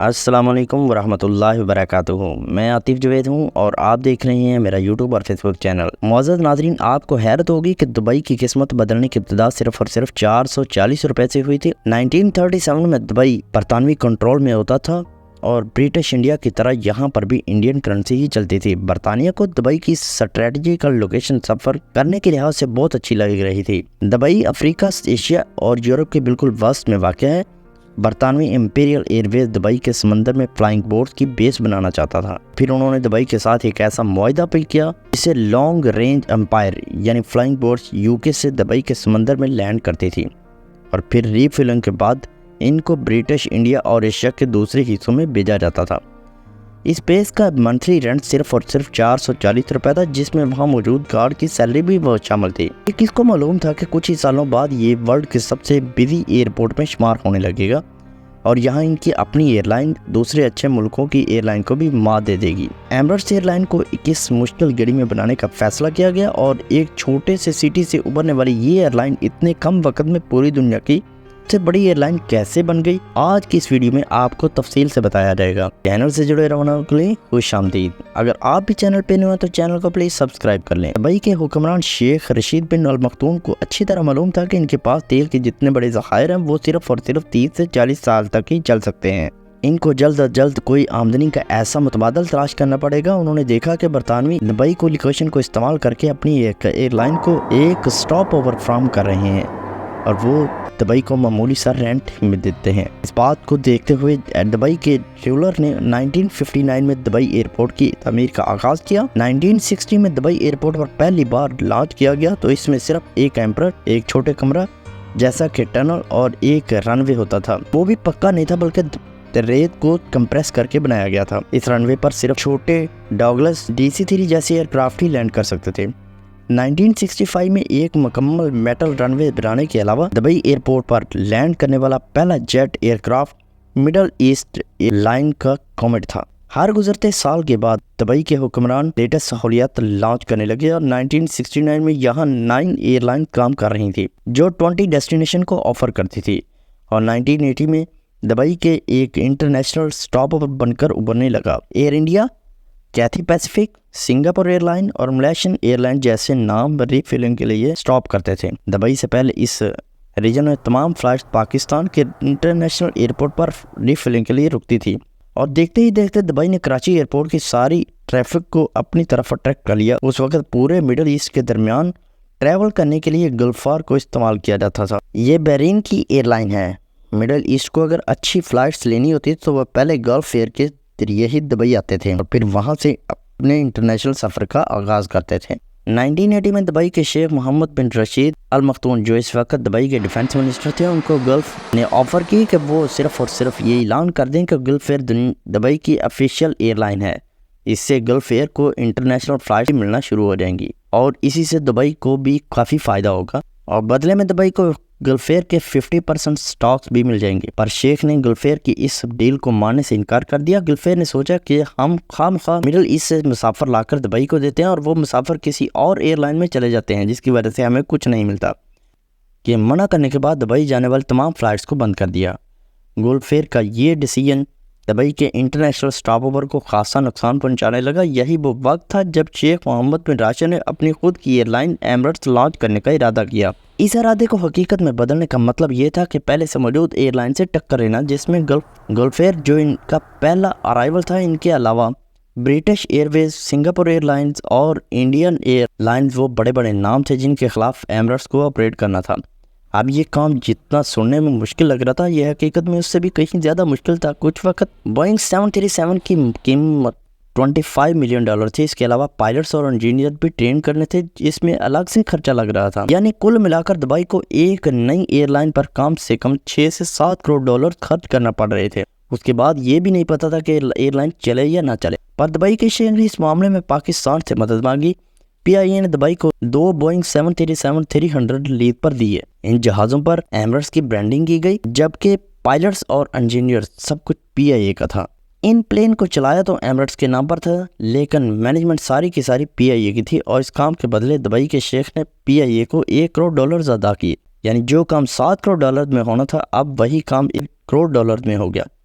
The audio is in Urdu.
السلام علیکم ورحمۃ اللہ وبرکاتہ۔ میں عاطف جوید ہوں اور آپ دیکھ رہے ہیں میرا یوٹیوب اور فیس بک چینل۔ معزز ناظرین، آپ کو حیرت ہوگی کہ دبئی کی قسمت بدلنے کی ابتدا صرف اور صرف 440 روپے سے ہوئی تھی۔ 1937 میں دبئی برطانوی کنٹرول میں ہوتا تھا اور برٹش انڈیا کی طرح یہاں پر بھی انڈین کرنسی ہی چلتی تھی۔ برطانیہ کو دبئی کی اسٹریٹجیکل لوکیشن سفر کرنے کے لحاظ سے بہت اچھی لگ رہی تھی۔ دبئی افریقہ، ایشیا اور یورپ کے بالکل وسط میں واقع ہے۔ برطانوی امپیریل ایئر ویز دبئی کے سمندر میں فلائنگ بورڈز کی بیس بنانا چاہتا تھا۔ پھر انہوں نے دبئی کے ساتھ ایک ایسا معاہدہ بھی کیا جسے لانگ رینج امپائر یعنی فلائنگ بورڈز یوکے سے دبئی کے سمندر میں لینڈ کرتی تھی اور پھر ری فلنگ کے بعد ان کو برٹش انڈیا اور ایشیا کے دوسرے حصوں میں بھیجا جاتا تھا۔ اس بیس کا منتھلی رینٹ صرف اور صرف 440 روپے تھا، جس میں وہاں موجود گارڈ کی سیلری بھی بہت شامل تھی۔ کس کو معلوم تھا کہ کچھ ہی سالوں بعد یہ ورلڈ کے سب سے بزی ایئرپورٹ میں شمار ہونے لگے گا اور یہاں ان کی اپنی ایئر لائن دوسرے اچھے ملکوں کی ایئر لائن کو بھی مات دے دے گی۔ ایمریٹس ایئر لائن کو 21 مشکل گھڑی میں بنانے کا فیصلہ کیا گیا اور ایک چھوٹے سے سٹی سے ابھرنے والی یہ ایئر لائن اتنے کم وقت میں پوری دنیا کی سے بڑی ایئر لائن کیسے بن گئی، آج کی اس ویڈیو میں آپ کو تفصیل سے بتایا جائے گا۔ چینل سے جڑے رہنے کے لیے خوش آمدید۔ اگر آپ بھی چینل پہ نئے ہیں تو چینل کو پلیز سبسکرائب کر لیں۔ دبئی کے حکمران شیخ رشید بن المختوم کو اچھی طرح معلوم تھا کہ ان کے پاس تیل کے جتنے بڑے ذخائر ہیں وہ صرف اور صرف 30 سے 40 سال تک ہی چل سکتے ہیں۔ ان کو جلد از جلد کوئی آمدنی کا ایسا متبادل تلاش کرنا پڑے گا۔ انہوں نے دیکھا کہ برطانوی دبئی کو لوکیشن کو استعمال کر کے اپنی ایئر لائن کو ایک سٹاپ اوور فراہم کر رہے ہیں اور وہ دبئی کو معمولی سا رینٹ میں دیتے ہیں۔ اس بات کو دیکھتے ہوئے دبئی کے رولر نے 1959 میں دبئی ایئرپورٹ کی تعمیر کا آغاز کیا۔ 1960 میں دبئی ایئرپورٹ پر پہلی بار لانچ کیا گیا تو اس میں صرف ایک ایمپرر، ایک چھوٹے کمرہ جیسا کہ ٹنل اور ایک رن وے ہوتا تھا۔ وہ بھی پکا نہیں تھا بلکہ ریت کو کمپریس کر کے بنایا گیا تھا۔ اس رن وے پر صرف چھوٹے ڈاگلس DC-3 جیسے ایئرکرافٹ ہی لینڈ کر سکتے تھے۔ 1965 میں ایک مکمل میٹل رن وے بنانے کے علاوہ دبئی ایئرپورٹ پر لینڈ کرنے والا پہلا jet aircraft Middle East airline کا کومیٹ تھا۔ ہر گزرتے سال کے بعد دبئی کے حکمران لیٹسٹ سہولیات لانچ کرنے لگے اور 1969 میں یہاں 9 ایئر لائن کام کر رہی تھی جو 20 ڈیسٹینیشن کو آفر کرتی تھی اور 1980 میں دبئی کے ایک انٹرنیشنل سٹاپ اوور بن کر ابھرنے لگا۔ Air India, Cathay Pacific, Singapore airline اور ملیشین ایئر لائن جیسے نام ری فلنگ کے لیے سٹاپ کرتے تھے۔ دبئی سے پہلے اس ریجن میں تمام فلائٹس پاکستان کے انٹرنیشنل ایئرپورٹ پر ری فلنگ کے لیے رکتی تھی اور دیکھتے ہی دیکھتے دبئی نے کراچی ایئرپورٹ کی ساری ٹریفک کو اپنی طرف اٹریکٹ کر لیا۔ اس وقت پورے مڈل ایسٹ کے درمیان ٹریول کرنے کے لیے گلف وار کو استعمال کیا جاتا تھا۔ یہ بحرین کی ایئر لائن ہے۔ مڈل ایسٹ کو اگر اچھی فلائٹس لینی ہوتی تو وہ پہلے گلف ایئر کے ذریعے ہی دبئی آتے تھے اور پھر وہاں سے اپنے انٹرنیشنل سفر کا آغاز کرتے تھے۔ 1980 میں دبئی کے شیخ محمد بن رشید المختوم جو اس وقت دبئی کے ڈیفنس منسٹر تھے، ان کو گلف نے آفر کی کہ وہ صرف اور صرف یہ اعلان کر دیں کہ گلف ایئر دبئی کی افیشیل ایئر لائن ہے۔ اس سے گلف ایئر کو انٹرنیشنل فلائٹ ملنا شروع ہو جائیں گی اور اسی سے دبئی کو بھی کافی فائدہ ہوگا اور بدلے میں دبئی کو گلف ایئر کے 50% سٹاکس بھی مل جائیں گے۔ پر شیخ نے گلف ایئر کی اس ڈیل کو ماننے سے انکار کر دیا۔ گلف ایئر نے سوچا کہ ہم خام خواہ مڈل ایسٹ سے مسافر لا کر دبئی کو دیتے ہیں اور وہ مسافر کسی اور ایئر لائن میں چلے جاتے ہیں جس کی وجہ سے ہمیں کچھ نہیں ملتا۔ یہ منع کرنے کے بعد دبئی جانے والے تمام فلائٹس کو بند کر دیا۔ گلف ایئر کا یہ ڈیسیژن دبئی کے انٹرنیشنل سٹاپ اوور کو خاصا نقصان پہنچانے لگا۔ یہی وہ وقت تھا جب شیخ محمد بن راشد نے اپنی خود کی ایئر لائن ایمریٹس لانچ کرنے کا ارادہ کیا۔ اس ارادے کو حقیقت میں بدلنے کا مطلب یہ تھا کہ پہلے سے موجود ایئر لائن سے ٹکر لینا، جس میں گلف ایئر جو ان کا پہلا ارائیول تھا، ان کے علاوہ برٹش ایئر ویز، سنگاپور ایئر لائنز اور انڈین ایئر لائنز وہ بڑے بڑے نام تھے جن کے خلاف ایمریٹس کو آپریٹ کرنا تھا۔ اب یہ کام جتنا سننے میں مشکل لگ رہا تھا، یہ حقیقت میں اس سے بھی کہیں زیادہ مشکل تھا۔ کچھ وقت بوئنگ 737 کی قیمت $25 ملین تھی۔ اس کے علاوہ پائلٹس اور انجینئر بھی ٹرین کرنے تھے، اس میں الگ سے خرچہ لگ رہا تھا۔ یعنی کل ملا کر دبئی کو ایک نئی ایئر لائن پر کم سے کم 6 سے 7 کروڑ ڈالر خرچ کرنا پڑ رہے تھے۔ اس کے بعد یہ بھی نہیں پتا تھا کہ ایئر لائن چلے یا نہ چلے۔ پر دبئی کے شیخ نے اس معاملے میں پاکستان سے مدد مانگی۔ PIA نے دبئی کو 2 بوئنگ 737-300 لیز پر دیے۔ ان جہازوں پر ایمریٹس کی برانڈنگ کی گئی جبکہ پائلٹس اور انجینئر سب کچھ PIA کا تھا۔ ان پلین کو چلایا تو ایمریٹس کے نام پر تھا لیکن مینجمنٹ ساری کی ساری PIA کی تھی اور اس کام کے بدلے دبئی کے شیخ نے PIA کو $1 کروڑ ادا کیے۔ یعنی جو کام $7 کروڑ میں ہونا تھا اب وہی کام $1 کروڑ میں ہو گیا۔